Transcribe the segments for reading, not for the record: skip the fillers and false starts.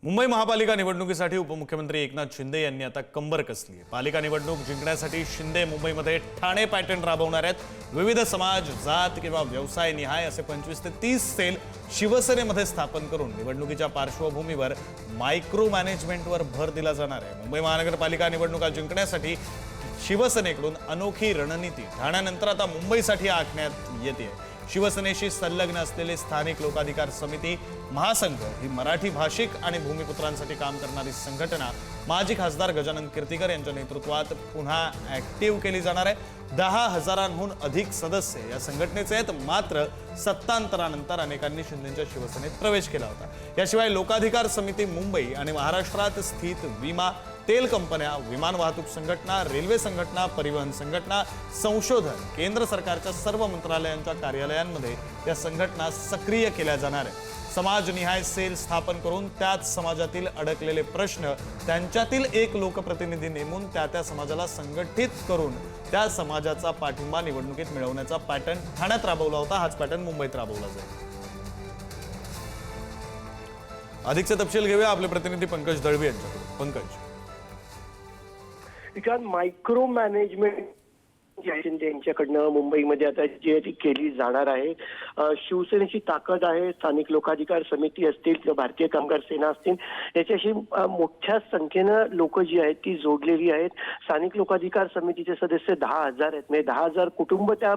मुंबई महापालिका निवडणुकीसाठी उपमुख्यमंत्री एकनाथ शिंदे यांनी आता कंबर कसली आहे। पालिका निवडणूक जिंकण्यासाठी शिंदे मुंबईमध्ये ठाणे पॅटर्न राबवणार आहेत। विविध समाज, जात किंवा व्यवसाय निहाय असे 25 ते 30 सेल शिवसेनेमध्ये स्थापन करून निवडणुकीच्या पार्श्वभूमीवर मायक्रो मॅनेजमेंटवर भर दिला जाणार आहे। मुंबई महानगरपालिका निवडणुका जिंकण्यासाठी शिवसेनेकडून अनोखी रणनीती ठाण्यानंतर आता मुंबईसाठी आखण्यात येते। शिवसेनेशी संलग्न असलेले स्थानिक लोकाधिकार समिती महासंघ ही मराठी भाषिक आणि भूमिपुत्रांसाठी काम करणारी संघटना माजी खासदार गजानन कीर्तिकर यांच्या नेतृत्वात पुन्हा ऍक्टिव्ह केली जाणार आहे। 10,000हून अधिक सदस्य या संघटनेचे आहेत। मात्र सत्तांतरानंतर अनेकांनी शिंदेच्या शिवसेनेत प्रवेश केला होता। याशिवाय लोकाधिकार समिती मुंबई आणि महाराष्ट्रात स्थित विमा, तेल कंपन्या, विमान वाहतूक संघटना, रेल्वे संघटना, परिवहन संघटना, संशोधन, केंद्र सरकारच्या सर्व मंत्रालयांच्या कार्यालयांमध्ये या संघटना सक्रिय केल्या जाणार आहेत। समाजनिहाय सेल स्थापन करून त्याच समाजातील अडकलेले प्रश्न त्यांच्यातील एक लोकप्रतिनिधी नेमून त्या समाजाला संघटित करून त्या समाजाचा पाठिंबा निवडणुकीत मिळवण्याचा पॅटर्न ठाण्यात राबवला होता। हाच पॅटर्न मुंबईत राबवला जाईल। अधिकचे तपशील घेऊया आपले प्रतिनिधी पंकज दळवी यांच्याकडून। पंकज, कारण मायक्रो मॅनेजमेंट शिंदे यांच्याकडनं मुंबईमध्ये आता जी ती केली जाणार आहे। शिवसेनेची ताकद आहे, स्थानिक लोकाधिकार समिती असतील किंवा भारतीय कामगार सेना असतील, याच्याशी मोठ्या संख्येनं लोक जी आहेत ती जोडलेली आहेत। स्थानिक लोकाधिकार समितीचे सदस्य 10,000 आहेत, म्हणजे 10,000 कुटुंब त्या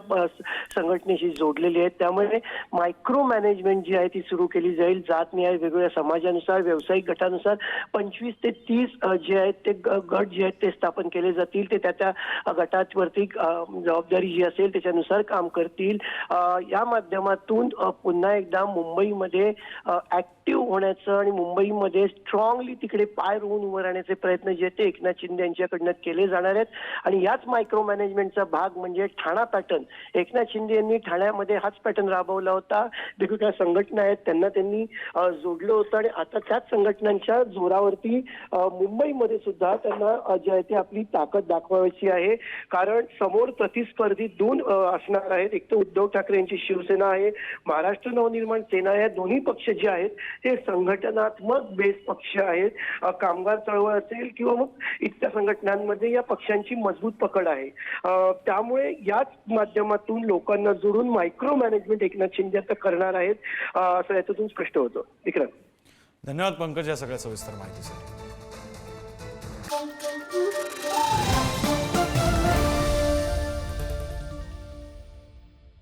संघटनेशी जोडलेली आहेत। त्यामुळे मायक्रो मॅनेजमेंट जी आहे ती सुरू केली जाईल। जातनिहाय वेगवेगळ्या समाजानुसार, व्यावसायिक गटानुसार 25 ते 30 जे आहेत ते गट जे आहेत ते स्थापन केले जातील। ते त्या गटावरती जबाबदारी जी असेल त्याच्यानुसार काम करतील। या माध्यमातून पुन्हा एकदा मुंबईमध्ये ऍक्टिव्ह होण्याचं आणि मुंबईमध्ये स्ट्रॉंगली तिकडे पाय रोवून उभं राहण्याचे प्रयत्न जे आहेत ते एकनाथ शिंदे यांच्याकडनं केले जाणार आहेत। आणि याच मायक्रो मॅनेजमेंटचा भाग म्हणजे ठाणा पॅटर्न। एकनाथ शिंदे यांनी ठाण्यामध्ये हाच पॅटर्न राबवला होता। वेगवेगळ्या संघटना आहेत त्यांना त्यांनी जोडलं होतं आणि आता त्याच संघटनांच्या जोरावरती मुंबईमध्ये सुद्धा त्यांना जे आहे ते आपली ताकद दाखवायची आहे। कारण समोर प्रतिस्पर्धी दोन असणार आहेत। एक तर उद्धव ठाकरे यांची शिवसेना आहे, महाराष्ट्र नवनिर्माण सेना आहे। दोन्ही पक्ष जे आहेत ते संघटनात्मक बेस पक्ष आहेत। कामगार चळवळ असेल किंवा मग इतर संघटनांमध्ये या पक्षांची मजबूत पकड आहे। त्यामुळे याच माध्यमातून लोकांना जोडून मायक्रो मॅनेजमेंट एकनाथ शिंदे आता करणार आहेत असं याच्यातून स्पष्ट होतं। विक्रम, धन्यवाद पंकज या सगळ्या सविस्तर माहितीसाठी।